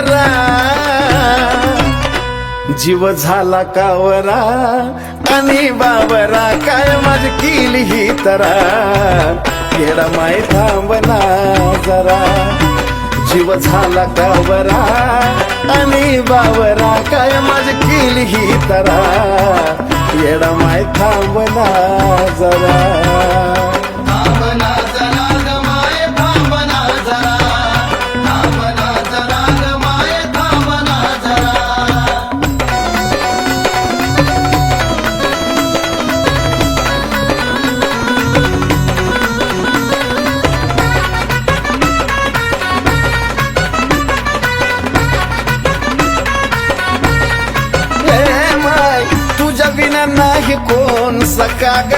करा जीव झाला कावरा आणि बाबरा काय माझी केली ही तरा येडा माय थांबना जरा जीव झाला कावरा आणि बाबरा काय माझी केली ही तरा येडा माय थांबना जरा नाही कोण सका ग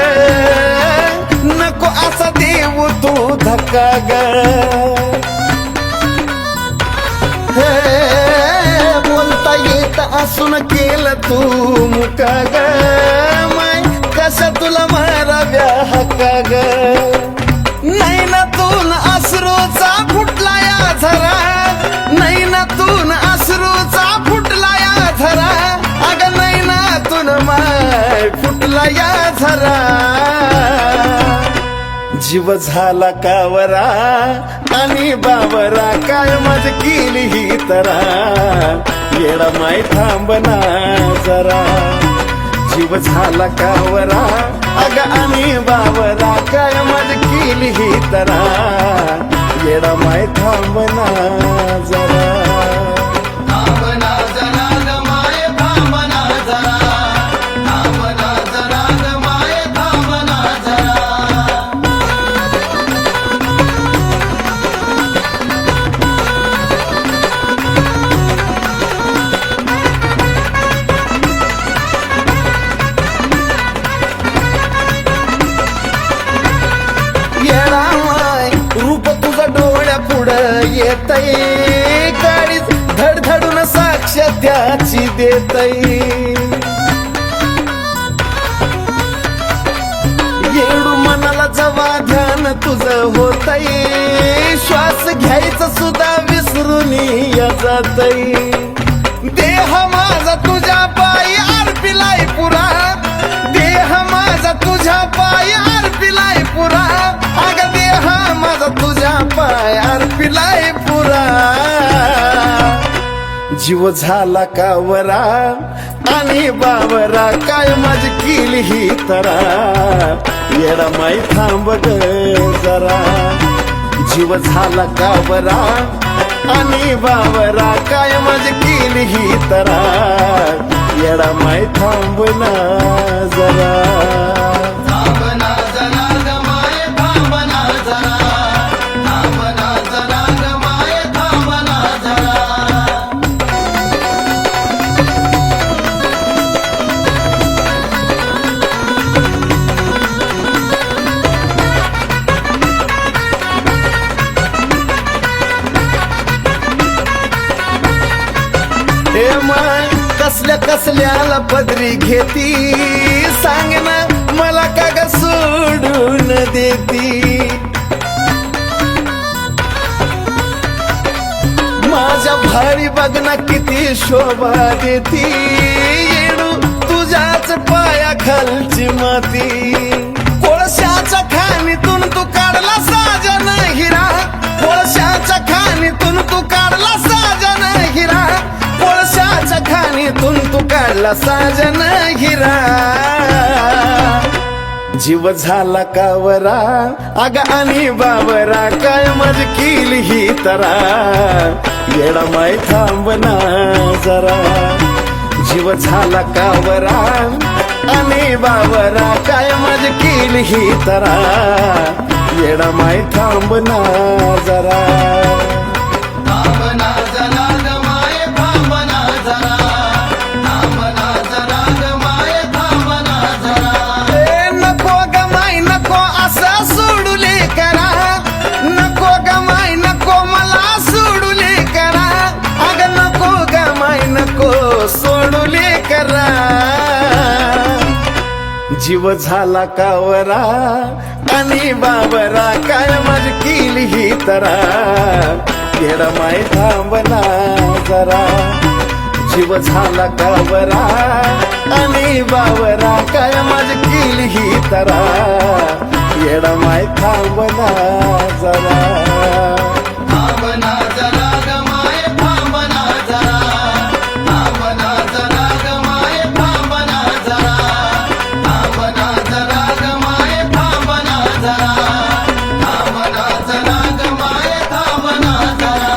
नको असा देव तू धक्का ग बोलता येत असून केलं तू मुका ग माय कशा तुला माराव्या हक्का ग नाही ना तून अश्रूचा फुटला या झरा नाही ना तून अश्रूचा फुटला या झरा अग नाही ना तून माय फुटला या झरा जीव झाला कावरा आणि बावरा काय मज केली ही तरा येडा माय थांबना जरा जीव झाला कावरा अग आणि बावरा काय मज केली ही तरा येडा माय थांबना जरा रूप तुझा डोळ्या पुढं येतय गाडीत धडधडून साक्ष त्याची देतय येडू मनाला जवा ध्यान तुझं होतय श्वास घ्यायचं सुद्धा विसरून जातय देह माझा तुझ्या पायी अर्पिलाय पुरा देह माझा तुझ्या पायी अर्पिलाय पुरा अग देह माझा तुझ्या पाय अर्पिलाय पुरा जीव झाला कावरा आणि बावरा काय माझी केली ही तरा येडा माय थांब ग जरा जीव झाला कावरा आणि बावरा काय माझी केली ही तरा येडा माय थांबना जरा हे माय कसल्या कसल्याला पदरी घेती सांग ना मला का ग सोडून देती माझ्या भारी बघ ना किती शोभा देती येडू तुझ्याच पाया खालची माती कोळशाच्या खाणीतून तू काढला साजन हिरा कोळशाच्या खाणीतून तू काढला साजन हिरा कोळशाच्या खाणीतून तू काढला साजन हिरा जीव झाला कावरा अग आणि बावरा काय मज केली ही तरा येडा माय थांबना जरा जीव झाला कावरा आणि बावरा काय मज केली ही तरा येडा माय थांबना जरा जीव झाला कावरा आणि बाबरा काय मज केली ही तरा येडा माय थांबना जरा जीव झाला का बरा आणि बावरा काय माझी केली ही तरा येडा माय थांबना जरा थांबना जरा ग माय थांबना जरा थांबना जरा ग माय थांबना जरा थांबना जरा ग माय थांबना जरा थांबना जरा ग माय थांबना जरा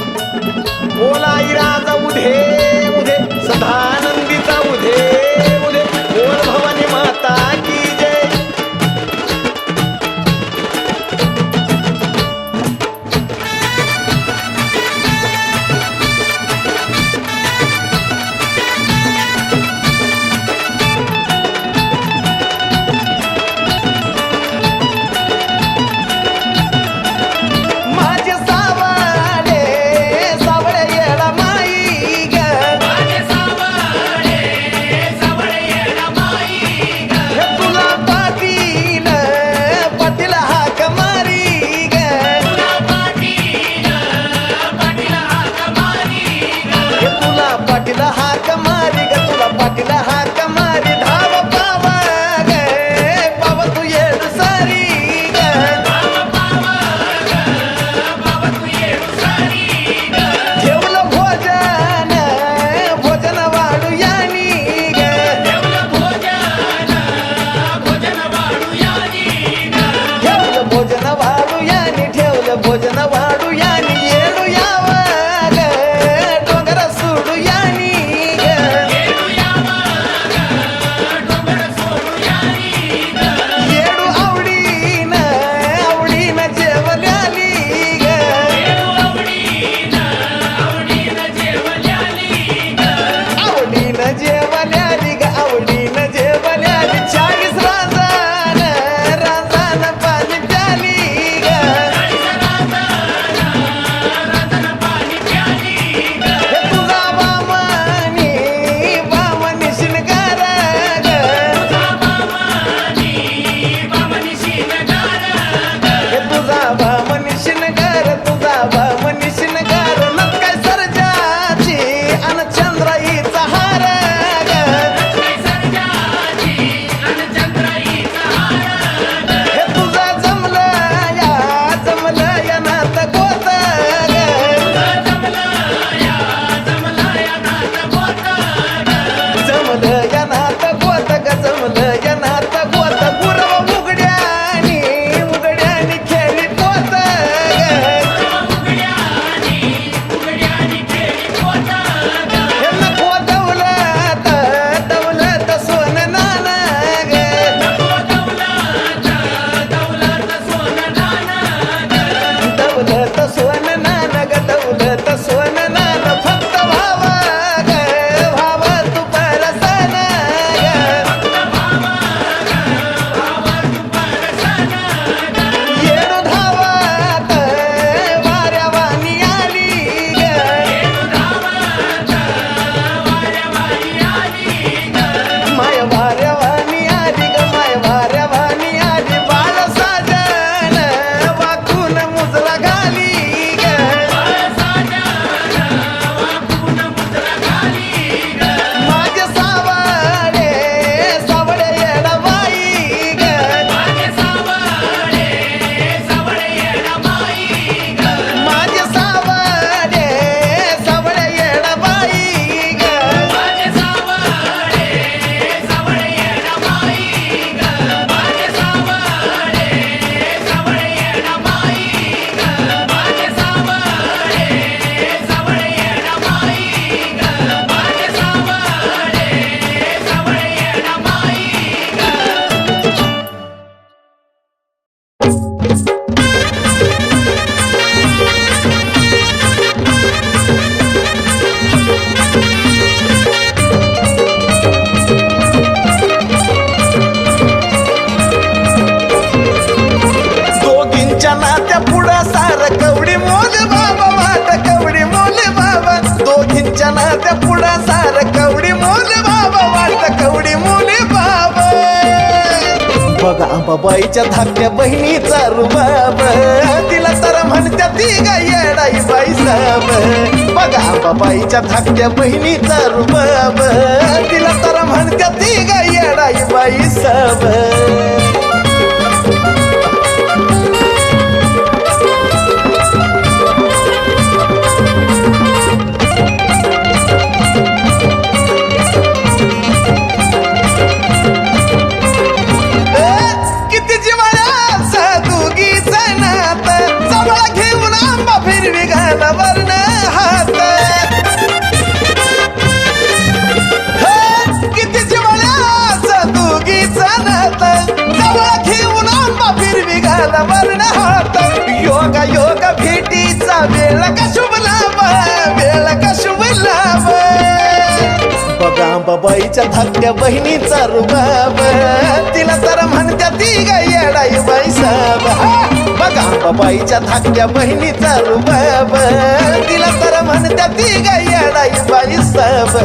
बोला इराजा उधे उधे सदानंदीचा बघा अंबाबाईच्या धाकट्या बहिणीचा रुबाब, तिला तर म्हणत्या ती ग येडाई बाई साब. बघा अंबाबाईच्या धाकट्या बहिणीचा रुबाब, तिला तर म्हणत्या ती ग येडाई बाई साब. वर्ण हात किती जिवाळ्याचा दुगीचा नात, जवळ घेऊन आंबा फिरवी घाला वर्ण हात. योगा योगा भेटीचा वेळ का शुभ लाभ, वेळ का शुभ लाभ. बघा अंबाबाईच्या धाकट्या बहिणीचा रुबाब, तिला तर म्हणत्या ती ग येडाई बाई साब. बघा अंबाबाईच्या धाकट्या बहिणीचा रुबाब, तिला तर म्हणत्या ती ग येडाई बाई साब.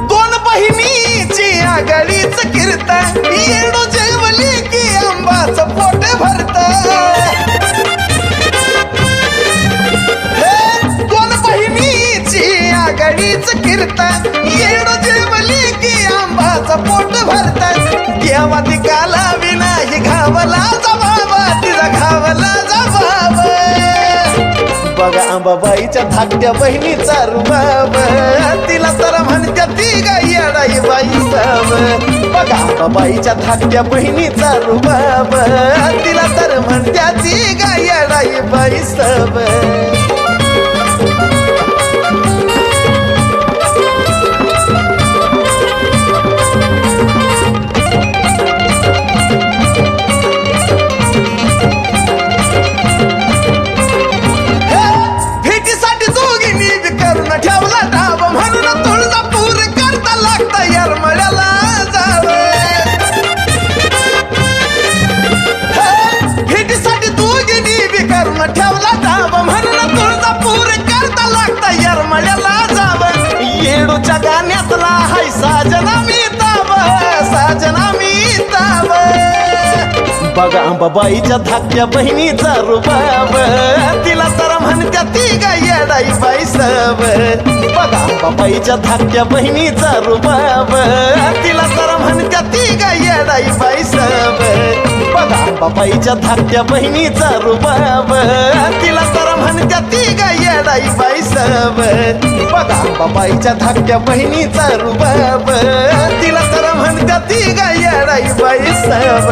दोन बहिणीची आघाडीच कीर्तन, येडो जेवली की आंबाचं पोट भरत. दोन बहिणीची आघाडीच कीर्तन, येडो जेवली की आंबाचं पोट भरत. देवा ती काला विनाही घावला जबाब, तिचा घावला जबाब. बघा अंबाबाईच्या धाकट्या बहिणीचा रुबाब, तिला तर म्हणत्या ती ग येडाई बाई साब. बघा अंबाबाईच्या धाकट्या बहिणीचा रुबाब, तिला तर म्हणत्या ती ग येडाई बाई साब. ठेवला डाब म्हणून तुळजापूर करता लागता येरमळ्याला जावे. भेटीसाठी दोघींनी बी करून ठेवला डाब म्हणून तुळजापूर करता लागता येरमळ्याला जावं. येडूच्या गाण्यातला हाय साजना मी ताब, साजना मी ताब. बघा अंबाबाईच्या धाकट्या बहिणीचा रुबाब, तिला तर म्हणत्या ती ग येडाई बाई साब. बघा अंबाबाईच्या धाकट्या बहिणीचा रुबाब, तिला तर म्हणत्या ती ग येडाई बाई साब. बघा अंबाबाईच्या धाकट्या बहिणीचा रुबाब, तिला तर म्हणत्या ती ग येडाई बाई साब. बघा अंबाबाईच्या धाकट्या बहिणीचा रुबाब, तिला तर म्हणत्या ती ग येडाई बाई साब.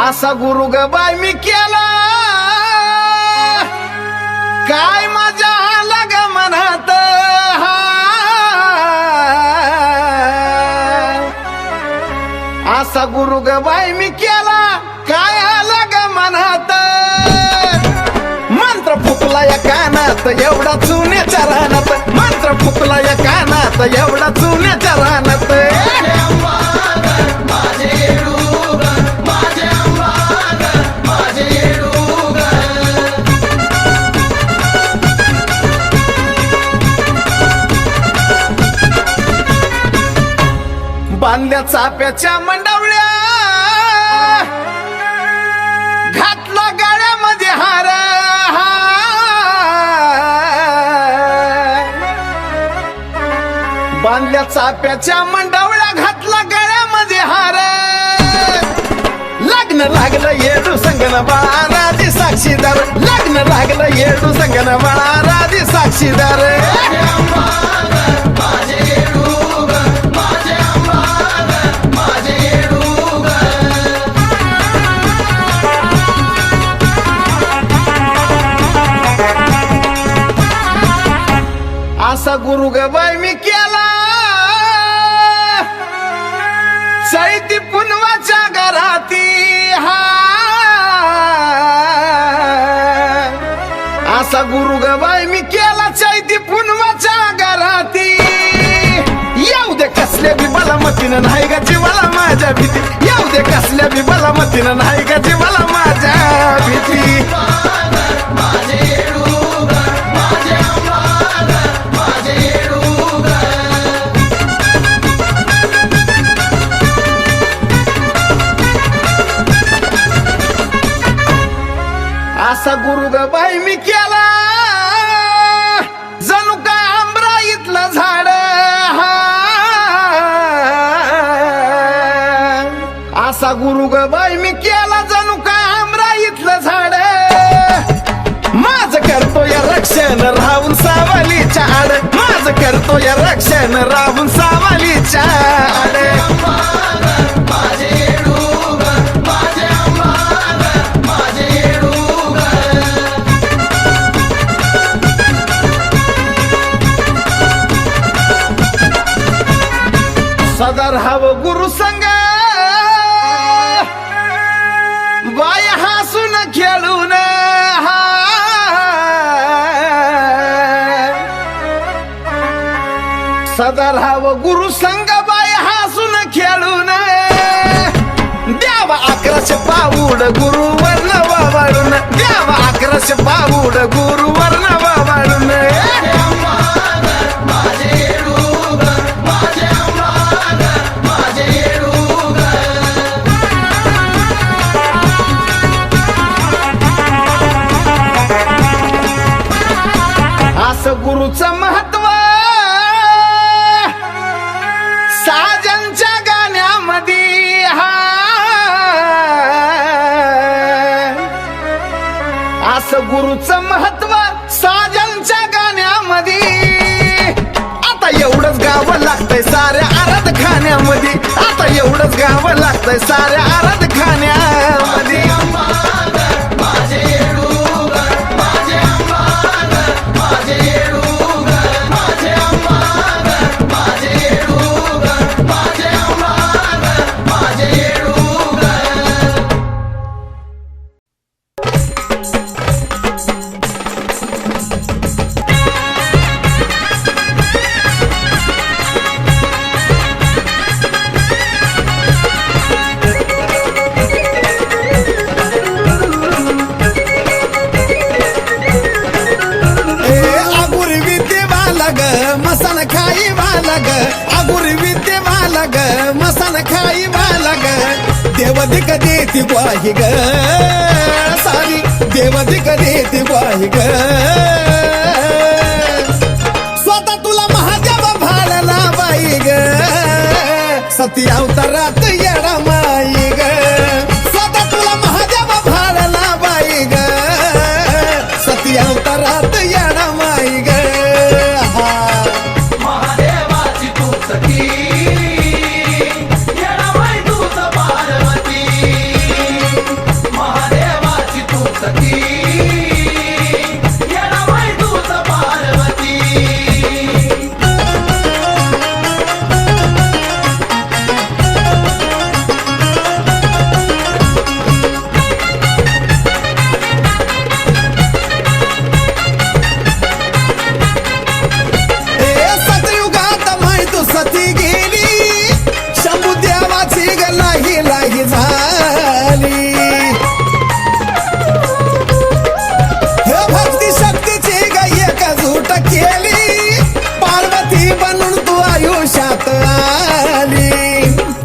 असा गुरु ग बाय मी केला, काय मजा आला ग मनात. असा गुरु ग बाय मी केला, काय आला ग मनात. मंत्र फुकला या कानात एवढा चुन्याच्या रानात, मंत्र फुकला या कानात एवढा चुन्याच्या रानात. बांधल्या चाप्याच्या मंडवल्या, घातला गाड्यामध्ये हार. बांधल्या चाप्याच्या मंडवल्या, घातला गळ्यामध्ये हार. लग्न लागलं येडू संगन बाळा राजी साक्षीदार, लग्न लागलं येडू संगन बाळा राजी साक्षीदार. असा गुरु ग बाय मी चैती पुनवाच्या घराती हा असा गुरु गबाई मी केला चैती पुनवाच्या घराती येऊ दे कसल्या बी बलामतीनं नाही का जीवाला माझ्या भीती येऊ दे कसल्या बी बलामतीनं नाही का जीवाला माझ्या भीती माझे येडूगर, माझे अंबागर, माझे येडूगर. असा गुरु गबाई मी केला जणू काय आंबराईतलं झाड हा असा गुरु गबाई मी केला जणू काय आंबराईतलं झाड माझ करतो या रक्षण राहून सावलीच्या आड माझ करतो या रक्षण राहून सावलीच्या आड अंबागर, माझे येडूगर, माझे अंबागर, माझे येडूगर. सदर हवं गुरु संग बाय हसून खेळून हा सदर हवं गुरु संग बाय हसून खेळून द्यावा 1100 पाऊड गुरु वर्ण वावळून द्यावा 1100 पाऊड गुरु वर्ण वावळून अंबागर, माझे येडूगर, माझे अंबागर, माझे येडूगर. असं गुरुचं महत्व साजनच्या गाण्यामध्ये हा असं गुरुचं महत्व साजनच्या गाण्यामध्ये आता एवढंच गावं लागतंय साऱ्या आराध खाण्यामध्ये आता एवढंच गावं लागतंय साऱ्या आराध खाण्यामध्ये अंबागर, माझे येडूगर, माझे अंबागर, माझे येडूगर, माझे अंबागर, माझे येडूगर, माझे अंबागर, माझे येडूगर. आगुर विद्येवाला ग मसन खाई वाला ग आगुर विद्येवाला ग मसन खाई वाला ग देवदिक देती ग्वाही ग सारी देवदिक देती ग्वाही ग स्वतः तुला महादेव भाळला बाई ग सती अवतारात येडा माई ग स्वतः तुला महादेव भाळला बाई ग सती अवतारात येडा माई ग महादेवाची तू सखी, येडाबाई तूच पार्वती. महादेवाची तू सखी, येडाबाई तूच पार्वती. सतयुगात माय तू सती गेली शंभू देवाची ग लाही लाही झाली हे भक्ती शक्तीची ग एकजूट केली पार्वती बनून तू आयुष्यात आली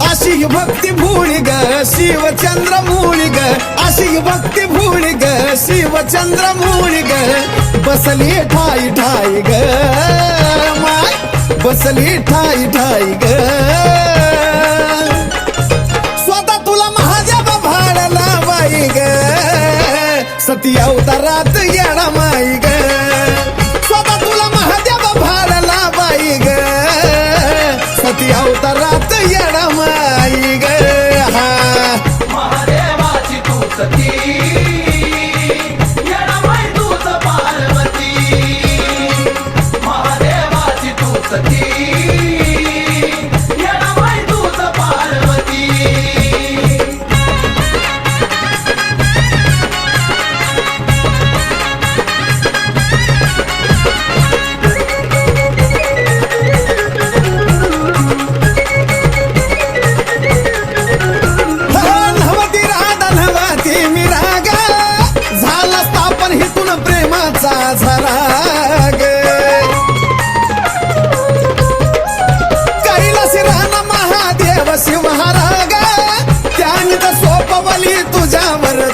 अशी ही भक्ती भूळी ग शिवचंद्र मूळी ग अशी ही भक्ती भूळी ग शिवचंद्र मूळी ग बसली ठाई ठाई ग माय बसली ठाई ठाई ग स्वतः तुला महादेव भाडला बाई ग सती अवतारात येडा माई ग स्वतः तुला महादेव भाडला बाई ग सती अवतारात येडा माई ग हा महादेवाची तू सखी, येडाबाई तूच पार्वती. महादेवाची तू सखी, येडाबाई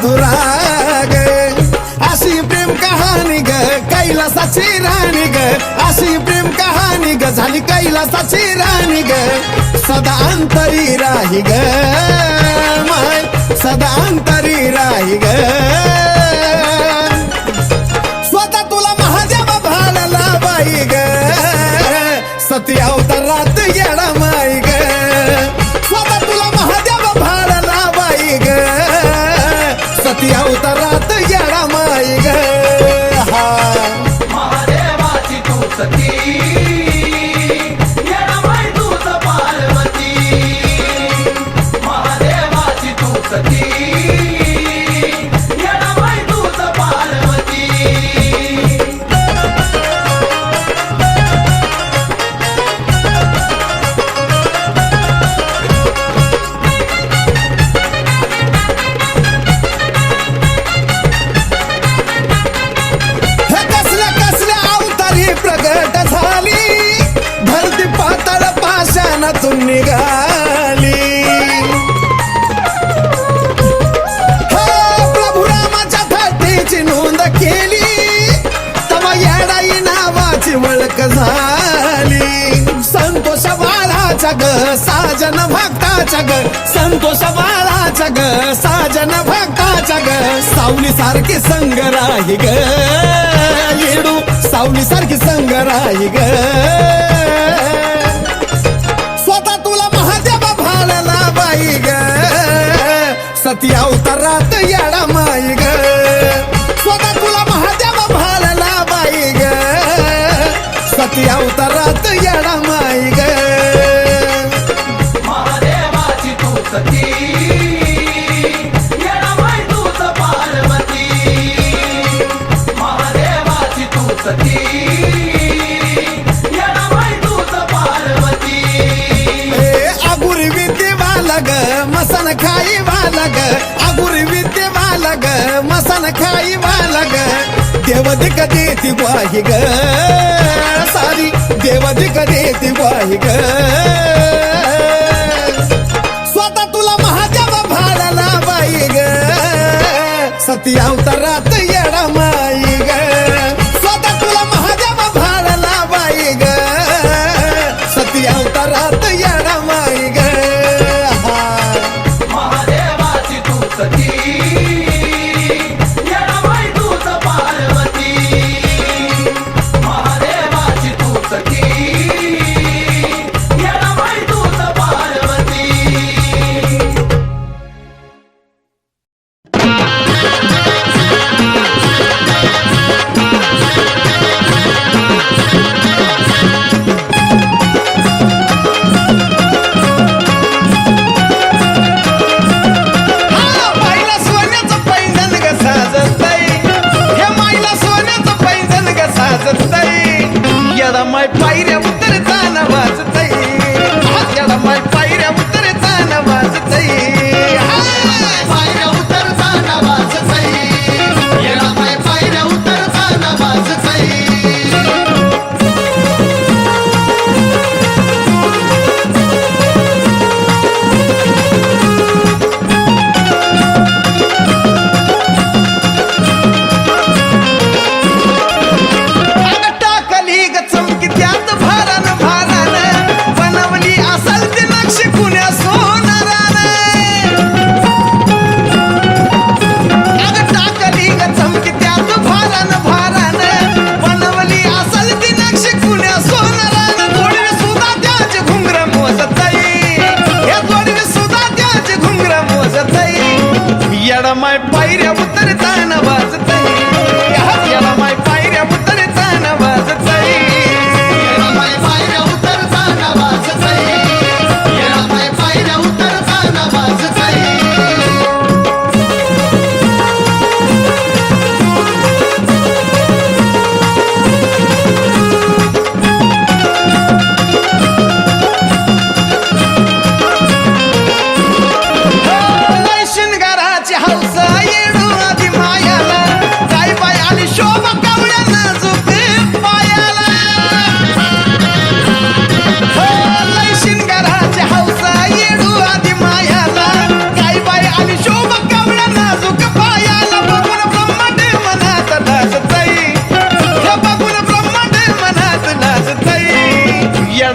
मधुरा ग अशी प्रेम कहाणी ग कैलासाची राणी ग अशी प्रेम कहाणी ग झाली कैलासाची राणी ग सदा अंतरी राही ग माय सदा अंतरी राही ग स्वतः तुला महादेव भाळला बाई ग सती अवतारात येडा माई ग स्वतः तुला महादेव भाळला बाई ग सती अवतारात येडा माई ग हा महादेवाची तू सती येडामाई तूच पार्वती महादेवाची तू सती येडामाई तूच पार्वती हे कसल्या कसल्या अवतारी प्रगट झाली धरती पातळ पाषाणातून निघाली हो, प्रभू रामाच्या थाटीची नोंद केली तवा येडाई नावाची ओळख झाली संतोष बाळाच्या ग साजन भक्ताच्या ग संतोष बाळाच्या ग साजन भक्ताच्या ग सावली सारखी संग राही ग येडू सावली सारखी संग राही ग स्वतः तुला महादेव भाळला बाई ग सती अवतारात येडा माई ग स्वतः तुला महादेव भाळला बाई ग सती अवतारात येडा माई ग महादेवाची तू सती येडामाई तूच पार्वती महादेवाची तू सती येडामाई तूच पार्वती आगुरी विद्ये वाला ग मसन खाई वाला ग आगुरी विद्ये वाला ग मसन खाई वाला ग देवदिक देती ग्वाही ग सारी देवदिक देती ग्वाही ग स्वतः तुला महादेव भाळला बाई ग सती अवतारात येडा माई ग स्वतः तुला महादेव भाळला बाई ग सती अवतारात येडा माई ग हा महादेवाची तू सती येडामाई तूच पार्वती महादेवाची तू सती येडामाई तूच पार्वती माईला सोन्याचं पैंजण ग साजतय हे माईला सोन्याचं पैंजण ग साजतय येडा माय पायऱ्या उतरतान वाजतय येडा माय पायऱ्या उतरतान वाजतय पायऱ्या उतरताना वाजतय येडामाई पायऱ्या उतरताना वाजतय टाकली ग चमकी त्यात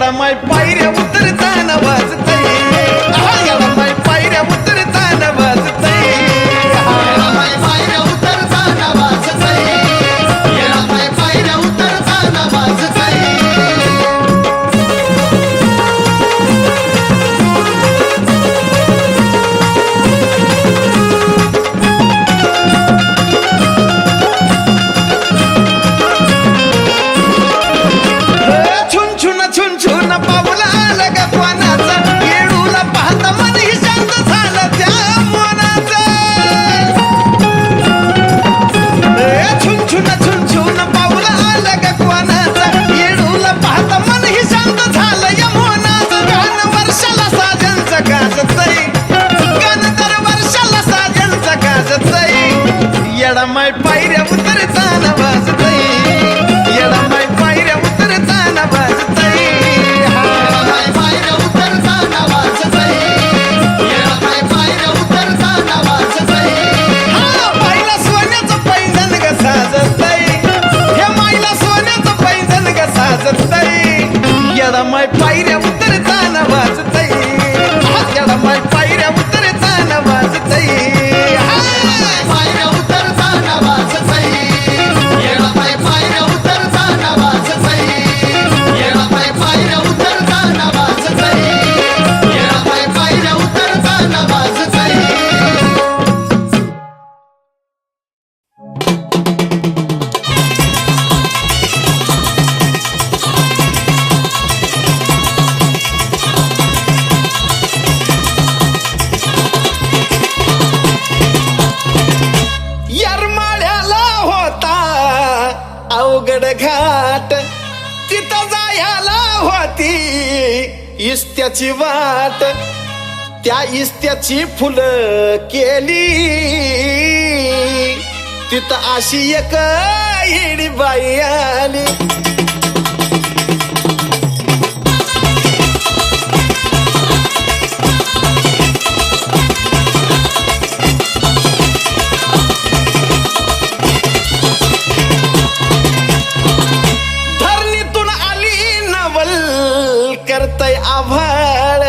येडा माय पायऱ्या उतरताना वाजतय, येडा माय पायऱ्या उतरताना वाजतय. येडा माय पायऱ्या उतरताना वाजतय, येडा माय पायऱ्या उतरताना वाजतय. छुन छुन पाऊल आलं ग कोणाचं, येडूला पाहता मनही शांत झालं त्या मनाचं. छुन छुन पाऊल आलं ग कोणाचं, येडूला पाहता मनही शांत झालं या मनाचं. गाण वर्षाला साजनचं गाजतय, गाण दर वर्षाला साजनचं गाजतय. येडा माय पायऱ्या उतरताना वाजतय, येडा माय पायऱ्या उतरताना वाजतय. येडा माय पायऱ्या उतरताना वाजतय, येडा माय पायऱ्या उतरताना वाजतय. हा माईला सोन्याचं पैंजण ग साजतय, हे माईला सोन्याचं पैंजण ग साजतय. येडा माय पायऱ्या उतरताना वाजतय, येडा माय पायऱ्या उतरताना वाजतय. पायऱ्या उतरताना वाजतय, येडा माय पायऱ्या उतरताना वाजतय, येडा माय पायऱ्या उतरताना वाजतय, येडा माय पायऱ्या उतरताना वाजतय. येरमाळ्याला होता अवघड घाट, तिथं जायला होती इस्त्याची वाट. त्या इस्त्याची फुलं केली, तिथं अशी एक येडी बाई आली. धरणीतून आली नवल करतय आभाळ,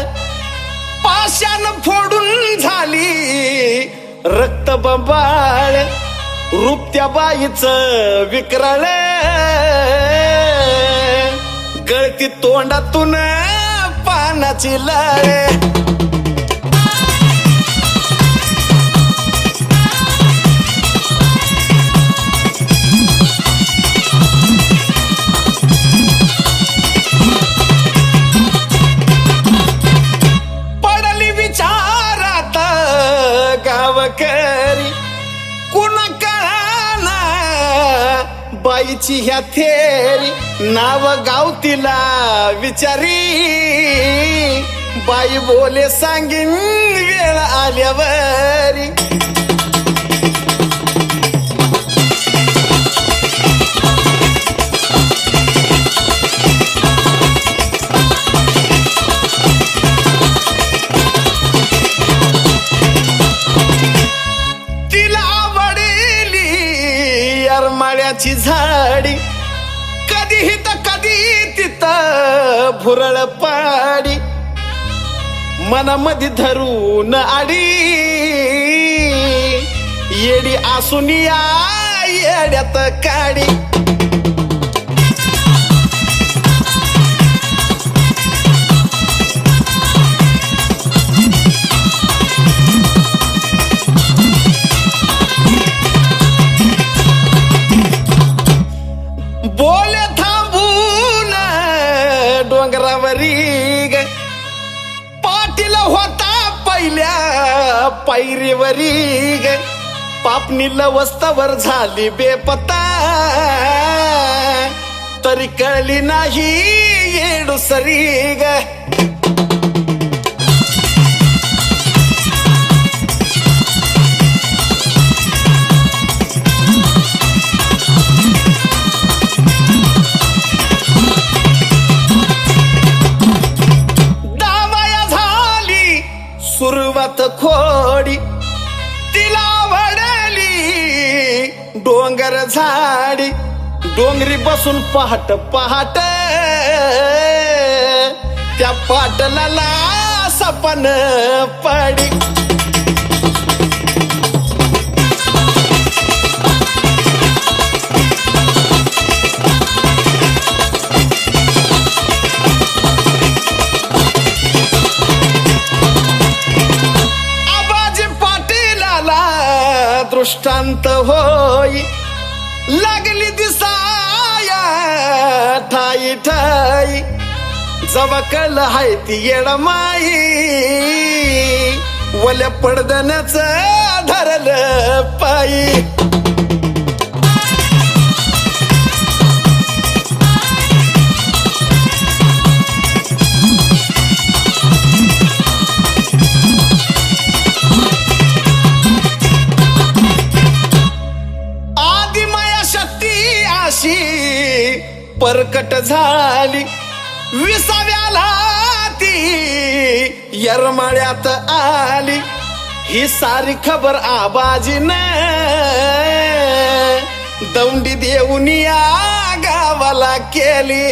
पाशान फोडून झाली रक्त बंबाळ. रूप त्या बाईचं विकराळ, गळती तोंडातून पानाची लाळ. पडली विचारात गावकरी, कुणा कळाना बाईची ह्या थेरी. नाव गाव तिला विचारी, बाई बोले सांगीन वेळ आल्यावरी. तिला आवडली येरमाळ्याची झाडी, कधीही तर कधी तिथं भुरळ पाडी. मनामध्ये धरून आडी, येडी आसून या येड्यात काडी. बोले थांबून डोंगरावरी ग, पाटील होता पहिल्या पायरीवरी ग. पापणी लवस्तवर झाली बेपत्ता, तरी कळली नाही येडुसरी ग. सुरुवात खोडी, तिला आवडली डोंगर झाडी. डोंगरी बसून पहाट पहाट त्या पाटलाला सपन पडी आबाजी पाटीलाला दृष्टांत होई लागली दिसाया ठाई ठाई जवकल हाय ती येडमाई वल्या पडदण्याच धरलं पायी आदिमाया शक्ती अशी परकट झाली विसाव्याला ती यरमाळ्यात आली ही सारी खबर आबाजीन दौंडी देऊन या गावाला केली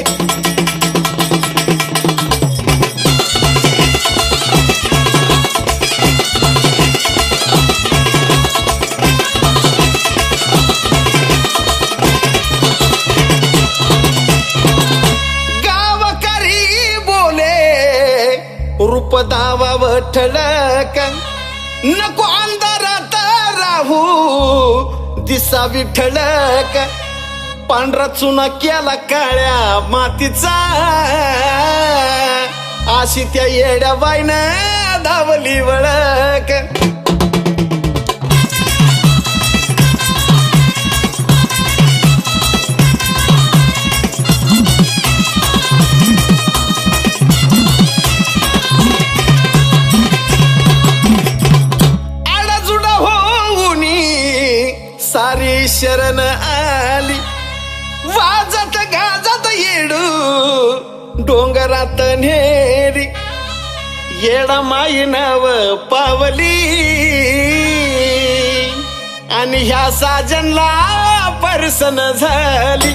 रूप दावा ठळक नको अंधारात राहू दिसावी ठळक पांढरा चुना केला काळ्या मातीचा अशी त्या येड्या बाईनं धावली वळक सारी शरण आली वाजत गाजत येडू डोंगरात नेरी येडा माई नाव पावली आणि ह्या साजनला परसन झाली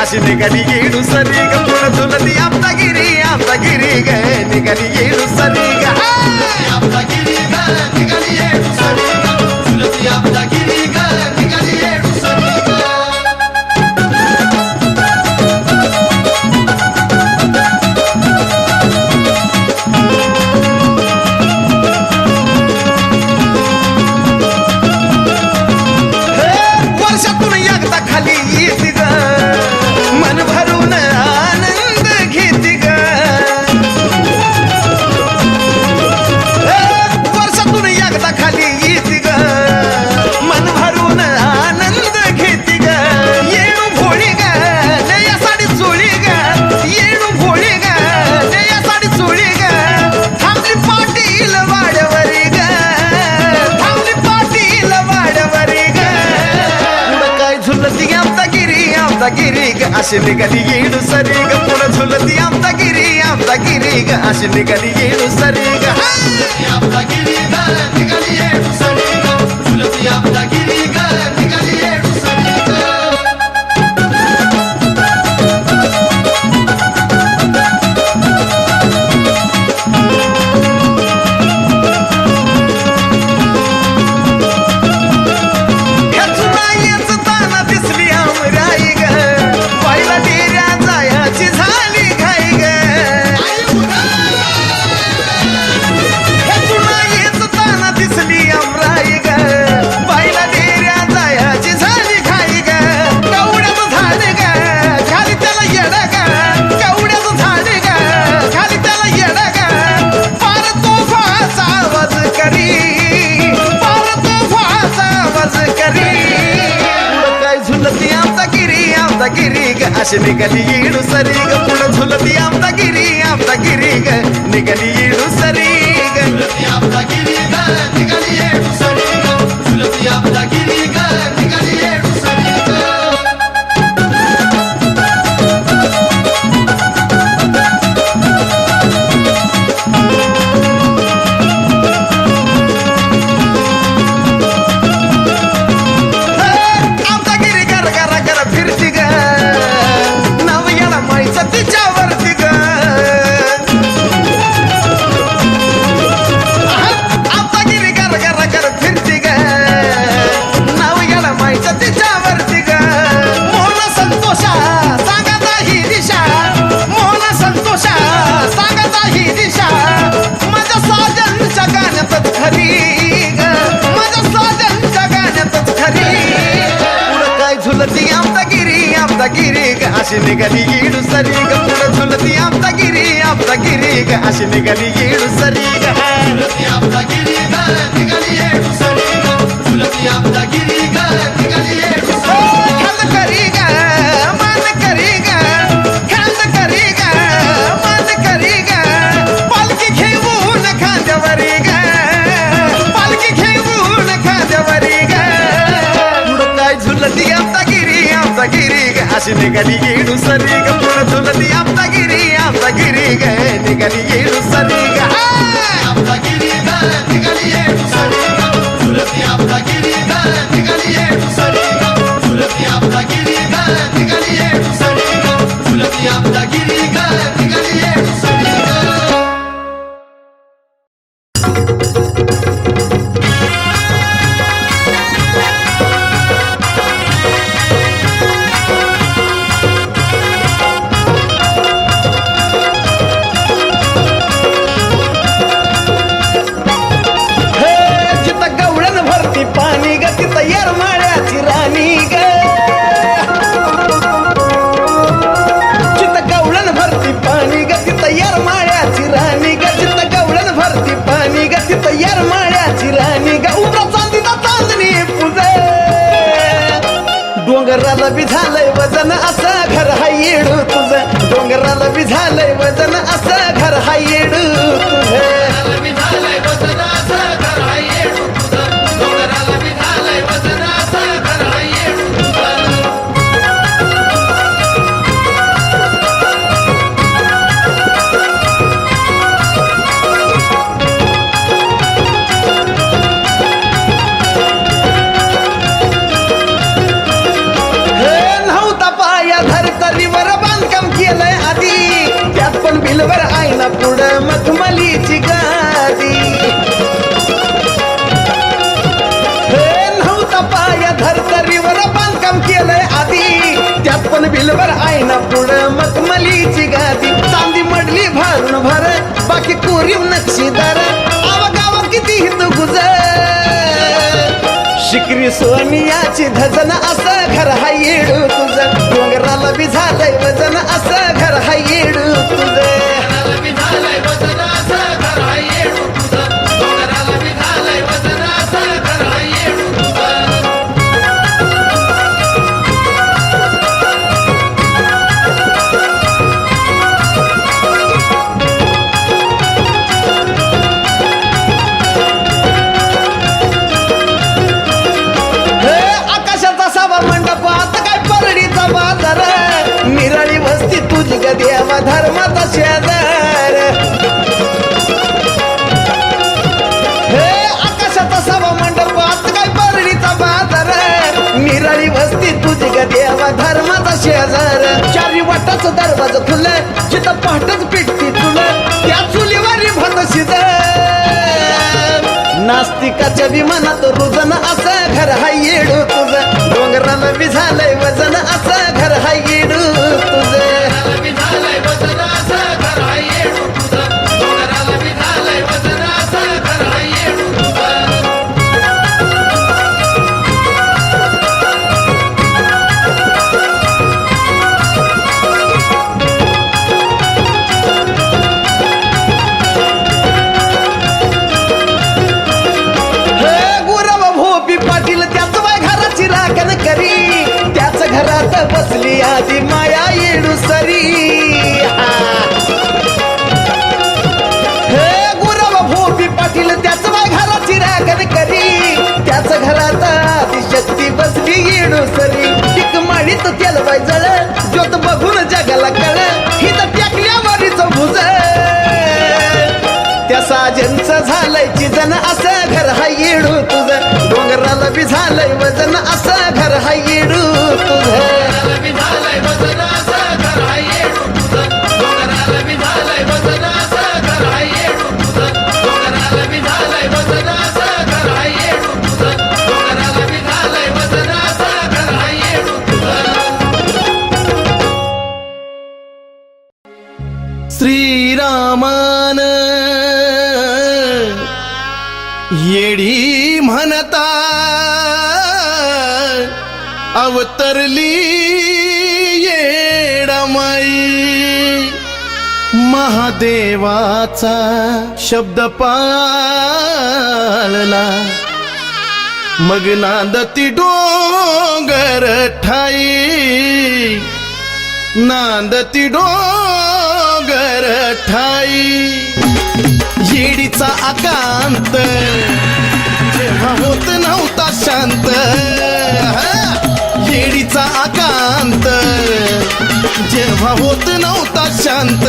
अशी निघाली येडू सरी ग पुढं झुलती आमचा गिरी ग निघाली येडू सरी ग आपला गिरी ग निघाली येडू सरी ग झुलती आपला गिरी ग निघाली येडू सरी ग वर्षातून एकदा खाली येते ग मन भरून आनंद घेते ग वर्षातून एकदा खाली येते ग मन भरून आनंद घेते ग येणू भोळी ग नया साडी चोळी ग येणू भोळी ग नया साडी चोळी ग थांबली पाटील वाडवरी ग थांबली पाटील वाडवरी ग काय झुलती आमचा गिरी ग अशी निघाली येडू सरी ग पुढं झुलती आमचा गिरी ग अशी निघाली येडू सरी ग आपला गिरी ग निघाली येडू सरी ग झुलती आपला गिरी ग निघाली येडू सरी ग बाईला आमदागिरी ग अशी निघाली येडू सरी ग पुढं झुलती आमदागिरी ग निघाली येडू सरी ग झुलती आपदागिरी ग निघाली येडू सरी ग झुलती आपदागिरी ग निघाली येडू सरी ग आमदागिरी गर गर गर फिरती ग नव याला माईचं तिच्यावरती ग आमदागिरी गर गर गर फिरती ग नव याला माईचं तिच्यावरती ग मोहन संतोषा सांगता ही दिशा मोहन संतोषा सांगता ही दिशा माझ्या साजनच्या गाण्यातच खरी ग माझ्या साजनच्या गाण्यातच खरी पुढं काय झुलती आमदागिरी ग अशी निघाली येडू सरी ग पुढं झुलती आमदागिरी ग अशी निघाली येडू सरी ग झुलती आपदागिरी ग निघाली येडू सरी ग झुलती आपदागिरी ग निघाली येडू सरी ग खांद करी ग मान करी ग खांद करी ग मान करी ग पालखी घेऊन खांद्यावरी ग पालखी घेऊन खांद्यावरी ग पुढं काय झुलती आमदागिरी ग अशी निघाली येडू सरी ग पुढं झुलती आमदागिरी ग निघाली येडू सरी ग आपदागिरी ग निघाली येडू सरी ग झुलती आपदागिरी ग निघाली येडू सरी ग झुलती आपदागिरी ग निघाली येडू सरी ग झुलती आपदागिरी ग निघाली येडू सरी ग हे जिथं गवळण भरती पाणी ग तिथं येरमाळ्याची राणी ग जिथं गवळण भरती पाणी ग तिथं येरमाळ्याची राणी ग जिथं गवळण भरती पाणी ग तिथं येरमाळ्याची राणी ग उभा चांदीचा चांदणी पूजे डोंगराला बी झालंय वजन असं घर हाय येडू तुझं डोंगराला बी झालंय वजन असं घर हाय येडू तुझं विधालय वजनाचं घर आहे येडू तुझं डोंगराला विधालय वजनाचं घर आहे येडू तुझं हे नव्हता पाया धरतरीवर बांधकाम केलंय आधी त्यात पण बिलवर आईना पुढं मखमलीची गादी हे नव्हता पाया धरतरीवर बांधकाम केलंय आधी त्यात पण बिलवर आईना पुढं मखमलीची गादी चांदी मडली भरून भर बाकी कोरीव नक्षीदार आवागावा किती हित गुजर शिकरी सोनियाची धजन असं घर हाय येडू तुझं डोंगराला बी झालंय वजन असं घर हाय येडू तुझं डोंगराला विधालय वजनाचं घर आहे येडू तुझं डोंगराला विधालय वजनाचं घर आहे येडू तुझं हे आकाशाचा सावा मंडपात काय परडीचा बाजार निराळी वस्ती तुझी ग देवा धर्माचा शेजार हे आकाशाचा सावा मंडपात काय परडीचा बाजार निराळी वस्ती तुझी ग देवा धर्माचा शेजार चारी वाटाचं दरवाज खुलं जिथं पहाटच पिटती तुलं त्या चुलीवारी भत शिज नास्तिकाच्या विमानात रुजन असं घर हाय येडू तुझं डोंगराला बी झालंय वजन असं घर हाय येडू तुझं डोंगराला विधालय वजनाचं घर आहे येडू तुझं डोंगराला विधालय वजनाचं घर आहे येडू तुझं हे गुरव भोपी पाटील त्याच बाय घराची राखण करी त्या वजन असं घर हाय येडू तुझं डोंगराला बी झालंय वजन असं घर हाय येडू तुझं श्रीरामान येडी म्हणता अवतरली येडमाई महादेवाचा शब्द पाळला मग नांदती डोंगर ठाई नांदती डोंगर ठाई येडीचा आकांत जेव्हा होत नव्हता शांत येडीचा आकांत जेव्हा होत नव्हता शांत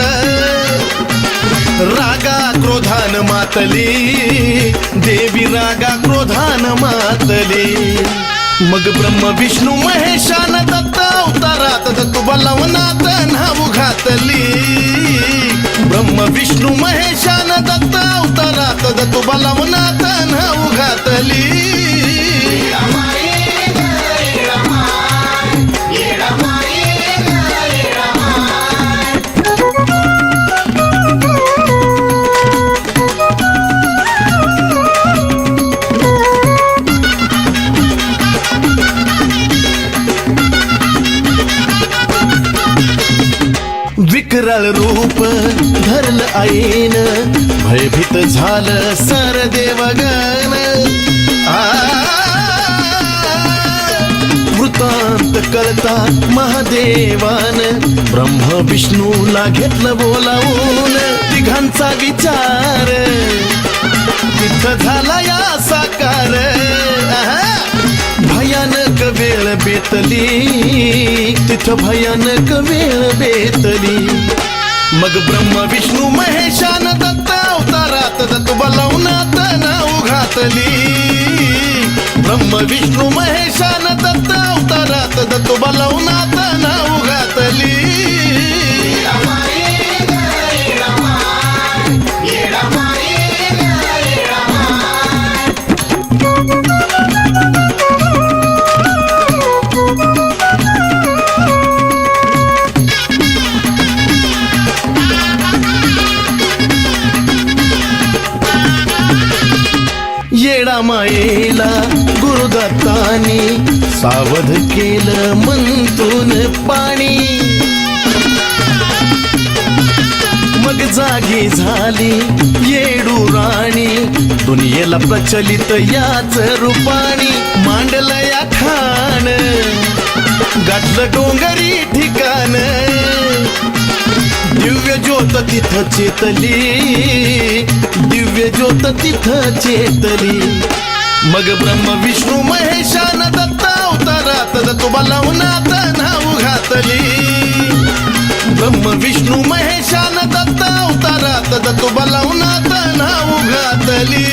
रागा क्रोधान मातली देवी रागा क्रोधान मातली मग ब्रह्म विष्णू महेशान दत्त अवतारात दत्तुबा लवनात नाव घातली ब्रह्म विष्णू महेशान दत्त अवतारात दत्तुबा लवनात नाव घातली विकराळ रूप धरलं आईन भयभीत झालं सर देवगण वृत्तांत कळता महादेवान ब्रह्म विष्णूला घेतलं बोलावून तिघांचा विचार तिथं झाला या साकार भयानक वेळ बेतली तिथं भयानक वेळ बेतली मग ब्रह्म विष्णू महेशान दत्त अवतारात दत्तुबा लवनात नाव घातली ब्रह्म विष्णू महेशान दत्त अवतारात दत्तुबा लवनात नाव घातली येडामाईला गुरुदत्तानी सावध केलं मंतून पाणी मग जागी झाली येडू राणी दुनियेला प्रचलित याच रूपाणी मांडलं या खान गाठलं डोंगरी ठिकाण दिव्य ज्योत तिथं चेतली दिव्य ज्योत तिथं चेतली मग ब्रह्म विष्णू महेशान दत्त अवतारात दत्तुबा लवनात नाव घातली ब्रह्म विष्णू महेशान दत्त अवतारात दत्तुबा लवनात नाव घातली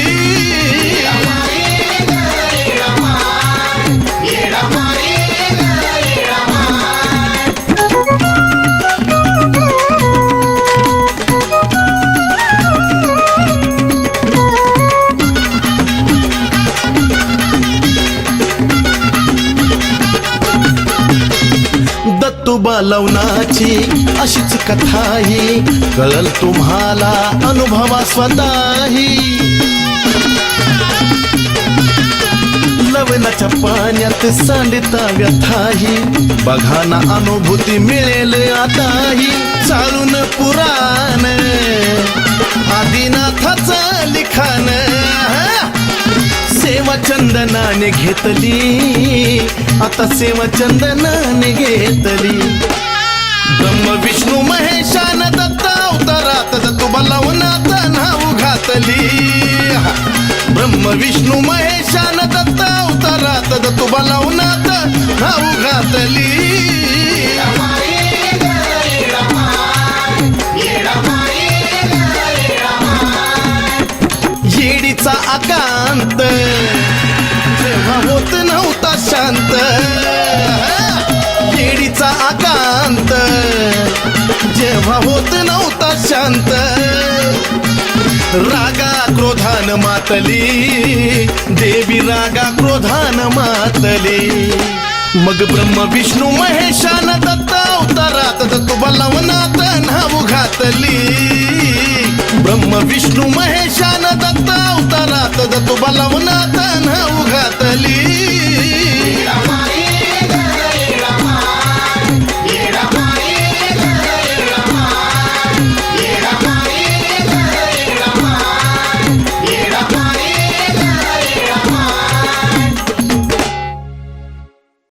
दत्तुबा लवनाची अशीच कथाही कळल तुम्हाला अनुभवा स्वतःही लवणाच्या पाण्यात सांडता व्यथाही बघा ना अनुभूती मिळेल आताही चालून पुराण आदिनाथाचं लिखाण सेवा चंदनाने घेतली आता सेवा चंदनाने घेतली ब्रह्म विष्णू महेशान दत्त अवतारात दत्तुबा लवनात नाव घातली ब्रह्म विष्णू महेशान दत्त अवतारात दत्तुबा लवनात नाव घातली येडीचा तेव्हा होत नव्हता शांत रागा क्रोधान मातली देवी रागा क्रोधान मातली मग ब्रह्म विष्णू महेशान दत्त अवतारात दत्त बलवनात नाव घातली ब्रह्म विष्णू महेशान दत्त अवतारात दत्त बलवनात नाव घातली